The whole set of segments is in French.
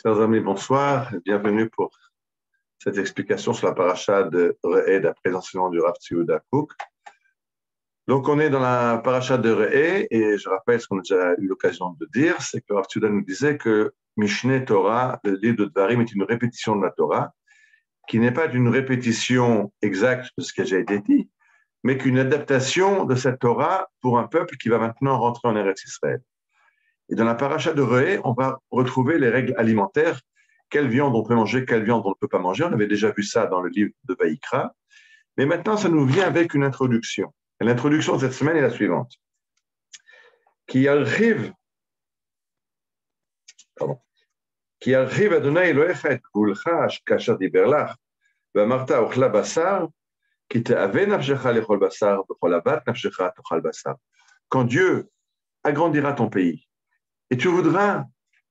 Chers amis, bonsoir. Bienvenue pour cette explication sur la paracha de Re'eh d'après l'enseignement du Rav Tzvi Kook. Donc, on est dans la paracha de Re'eh et je rappelle ce qu'on a déjà eu l'occasion de dire, c'est que Rav Tzvi nous disait que Mishneh Torah, le livre de Dvarim, est une répétition de la Torah, qui n'est pas une répétition exacte de ce qui a déjà été dit, mais qu'une adaptation de cette Torah pour un peuple qui va maintenant rentrer en Eretz Israël. Et dans la paracha de Re'eh, on va retrouver les règles alimentaires. Quelle viande on peut manger, quelle viande on ne peut pas manger. On avait déjà vu ça dans le livre de Vaïkra. Mais maintenant, ça nous vient avec une introduction. Et l'introduction de cette semaine est la suivante. Qui arrive Adonai Elohecha et gvulcha kasher diber lach, ve'amarta ochla basar, ki te'ave nafshecha lechol basar, v'chol avat nafshecha tochal basar. Quand Dieu agrandira ton pays, et tu voudras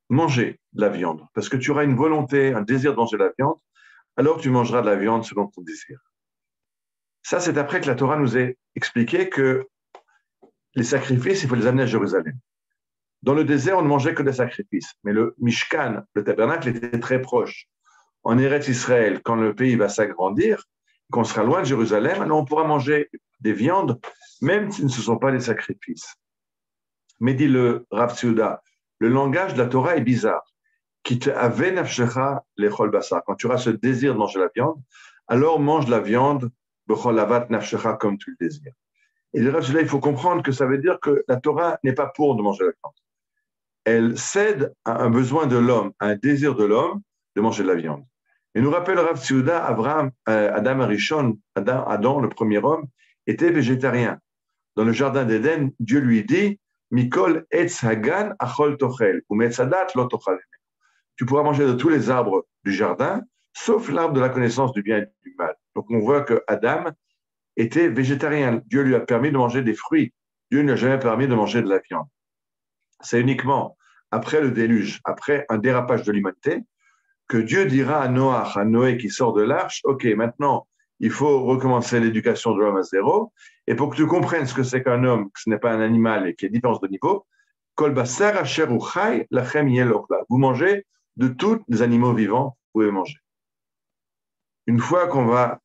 manger de la viande, parce que tu auras une volonté, un désir de manger de la viande, alors tu mangeras de la viande selon ton désir. Ça, c'est après que la Torah nous ait expliqué que les sacrifices, il faut les amener à Jérusalem. Dans le désert, on ne mangeait que des sacrifices, mais le Mishkan, le tabernacle, était très proche. En Eretz Israël, quand le pays va s'agrandir, qu'on sera loin de Jérusalem, alors on pourra manger des viandes, même si ce ne sont pas des sacrifices. Mais dit le Rav Tzvi, le langage de la Torah est bizarre. Qui te ave nafshecha lechol basar. Quand tu auras ce désir de manger la viande, alors mange la viande bechol avat nafshecha comme tu le désires. Et le Rav Tzvi, il faut comprendre que ça veut dire que la Torah n'est pas pour de manger la viande. Elle cède à un besoin de l'homme, à un désir de l'homme de manger de la viande. Et nous rappelle Rav Tzvi, Adam Arishon, Adam, le premier homme, était végétarien. Dans le jardin d'Éden, Dieu lui dit Mikol etz hagan achol tochel, ou metzadat lo tochal. Tu pourras manger de tous les arbres du jardin, sauf l'arbre de la connaissance du bien et du mal. Donc on voit que Adam était végétarien. Dieu lui a permis de manger des fruits. Dieu ne lui a jamais permis de manger de la viande. C'est uniquement après le déluge, après un dérapage de l'humanité, que Dieu dira à Noé qui sort de l'arche, OK, maintenant, il faut recommencer l'éducation de l'homme à zéro. Et pour que tu comprennes ce que c'est qu'un homme, que ce n'est pas un animal et qu'il y ait différence de niveau, Kol basar asher hu chai lachem yeh ochla. Vous mangez de tous les animaux vivants, vous pouvez manger. Une fois qu'on va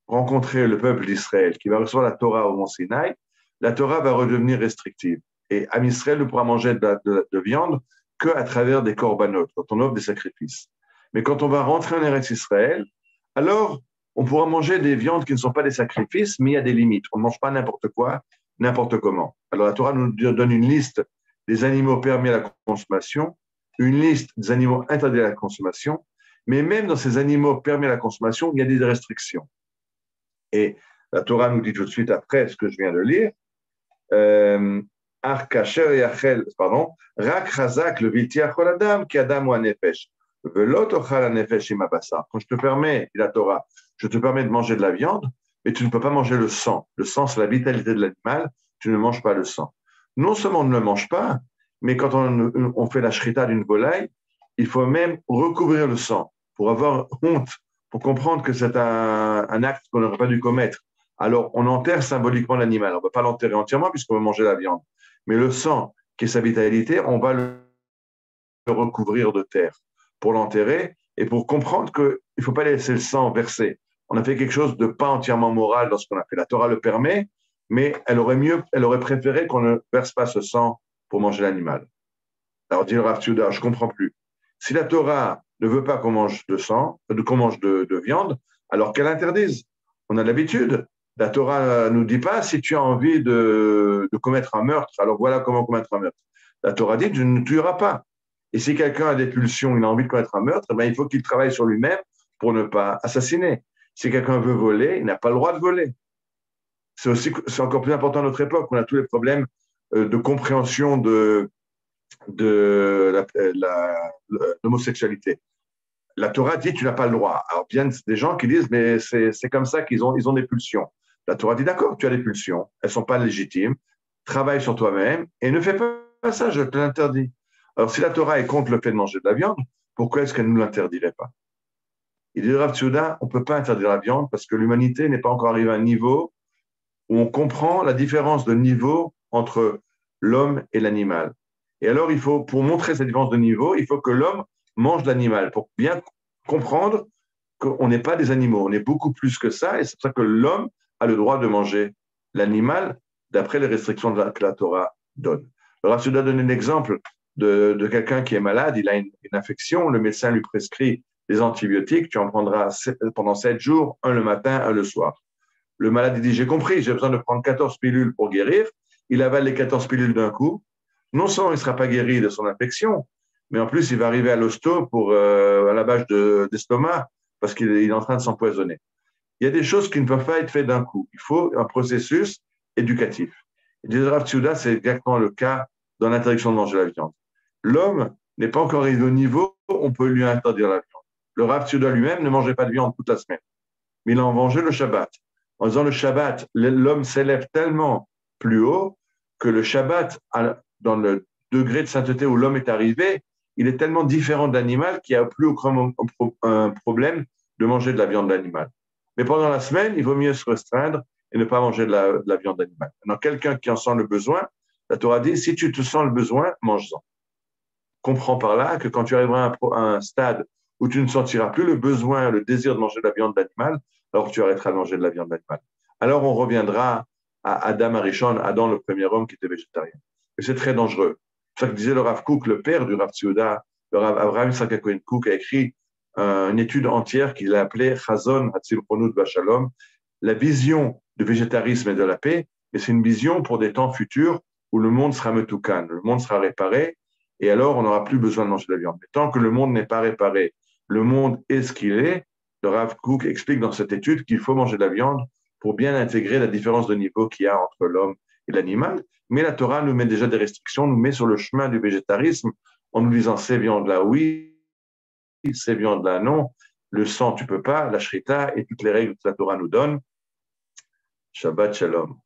rencontrer le peuple d'Israël, qui va recevoir la Torah au Mont Sinaï, la Torah va redevenir restrictive. Et Am Israël ne pourra manger de viande qu'à travers des corbanotes, quand on offre des sacrifices. Mais quand on va rentrer en Eretz Israël, alors on pourra manger des viandes qui ne sont pas des sacrifices, mais il y a des limites. On ne mange pas n'importe quoi, n'importe comment. Alors la Torah nous donne une liste des animaux permis à la consommation, une liste des animaux interdits à la consommation, mais même dans ces animaux permis à la consommation, il y a des restrictions. Et la Torah nous dit tout de suite après ce que je viens de lire, Rak chazak le vilti achol adam ki adam ou anefesh. Velot ochal anefesh im abasar. Quand je te permets, la Torah, je te permets de manger de la viande, mais tu ne peux pas manger le sang. Le sang, c'est la vitalité de l'animal, tu ne manges pas le sang. Non seulement on ne le mange pas, mais quand on fait la shrita d'une volaille, il faut même recouvrir le sang pour avoir honte, pour comprendre que c'est un acte qu'on n'aurait pas dû commettre. Alors, on enterre symboliquement l'animal. On ne peut pas l'enterrer entièrement puisqu'on veut manger la viande. Mais le sang, qui est sa vitalité, on va le recouvrir de terre pour l'enterrer et pour comprendre qu'il ne faut pas laisser le sang verser. On a fait quelque chose de pas entièrement moral dans ce qu'on a fait. La Torah le permet, mais elle aurait préféré qu'on ne verse pas ce sang pour manger l'animal. Alors, dit le Rav Tzvi, je ne comprends plus. Si la Torah ne veut pas qu'on mange de sang, qu'on mange de viande, alors qu'elle interdise. On a l'habitude. La Torah ne nous dit pas si tu as envie de commettre un meurtre, alors voilà comment commettre un meurtre. La Torah dit tu ne tueras pas. Et si quelqu'un a des pulsions, il a envie de commettre un meurtre, il faut qu'il travaille sur lui-même pour ne pas assassiner. Si quelqu'un veut voler, il n'a pas le droit de voler. C'est encore plus important à notre époque. On a tous les problèmes de compréhension de l'homosexualité. La Torah dit tu n'as pas le droit. Alors bien des gens qui disent mais c'est comme ça qu'ils ont des pulsions. La Torah dit d'accord, tu as des pulsions, elles ne sont pas légitimes, travaille sur toi-même et ne fais pas ça, je te l'interdis. Alors si la Torah est contre le fait de manger de la viande, pourquoi est-ce qu'elle ne nous l'interdirait pas? Il dit Rav Tzvi, on ne peut pas interdire la viande parce que l'humanité n'est pas encore arrivée à un niveau où on comprend la différence de niveau entre l'homme et l'animal. Et alors, pour montrer cette différence de niveau, il faut que l'homme mange l'animal, pour bien comprendre qu'on n'est pas des animaux, on est beaucoup plus que ça, et c'est pour ça que l'homme a le droit de manger l'animal d'après les restrictions que la Torah donne. Le Rav Souda donne un exemple de quelqu'un qui est malade, il a une infection, le médecin lui prescrit des antibiotiques, tu en prendras pendant 7 jours, un le matin, un le soir. Le malade il dit, j'ai compris, j'ai besoin de prendre 14 pilules pour guérir. Il avale les 14 pilules d'un coup. Non seulement il ne sera pas guéri de son infection, mais en plus, il va arriver à l'hosto pour un lavage d'estomac parce qu'il est en train de s'empoisonner. Il y a des choses qui ne peuvent pas être faites d'un coup. Il faut un processus éducatif. Et des Rav Tsouda, c'est exactement le cas dans l'interdiction de manger la viande. L'homme n'est pas encore arrivé au niveau où on peut lui interdire la viande. Le Rav Tsouda lui-même ne mangeait pas de viande toute la semaine, mais il en mangeait le Shabbat. En disant le Shabbat, l'homme s'élève tellement plus haut que le Shabbat, dans le degré de sainteté où l'homme est arrivé, il est tellement différent de l'animal qu'il n'y a plus aucun problème de manger de la viande d'animal. Mais pendant la semaine, il vaut mieux se restreindre et ne pas manger de la viande d'animal. Maintenant, quelqu'un qui en sent le besoin, la Torah dit, si tu te sens le besoin, mange-en. Comprends par là que quand tu arriveras à un stade où tu ne sentiras plus le besoin, le désir de manger de la viande d'animal, alors tu arrêteras de manger de la viande d'animal. Alors on reviendra à Adam Arishon, Adam le premier homme qui était végétarien. Et c'est très dangereux. C'est ça que disait le Rav Kook, le père du Rav Tzouda, le Rav Abraham Yitzhak Cohen Kook a écrit une étude entière qu'il a appelée Chazon Hatzil Chonut V'Shalom, la vision du végétarisme et de la paix, et c'est une vision pour des temps futurs où le monde sera metoukan, le monde sera réparé, et alors on n'aura plus besoin de manger de la viande. Mais tant que le monde n'est pas réparé, le monde est ce qu'il est, le Rav Kook explique dans cette étude qu'il faut manger de la viande pour bien intégrer la différence de niveau qu'il y a entre l'homme et l'animal. Mais la Torah nous met déjà des restrictions, nous met sur le chemin du végétarisme en nous disant ces viandes-là, oui, ces viandes-là, non. Le sang, tu peux pas, la shrita et toutes les règles que la Torah nous donne. Shabbat Shalom.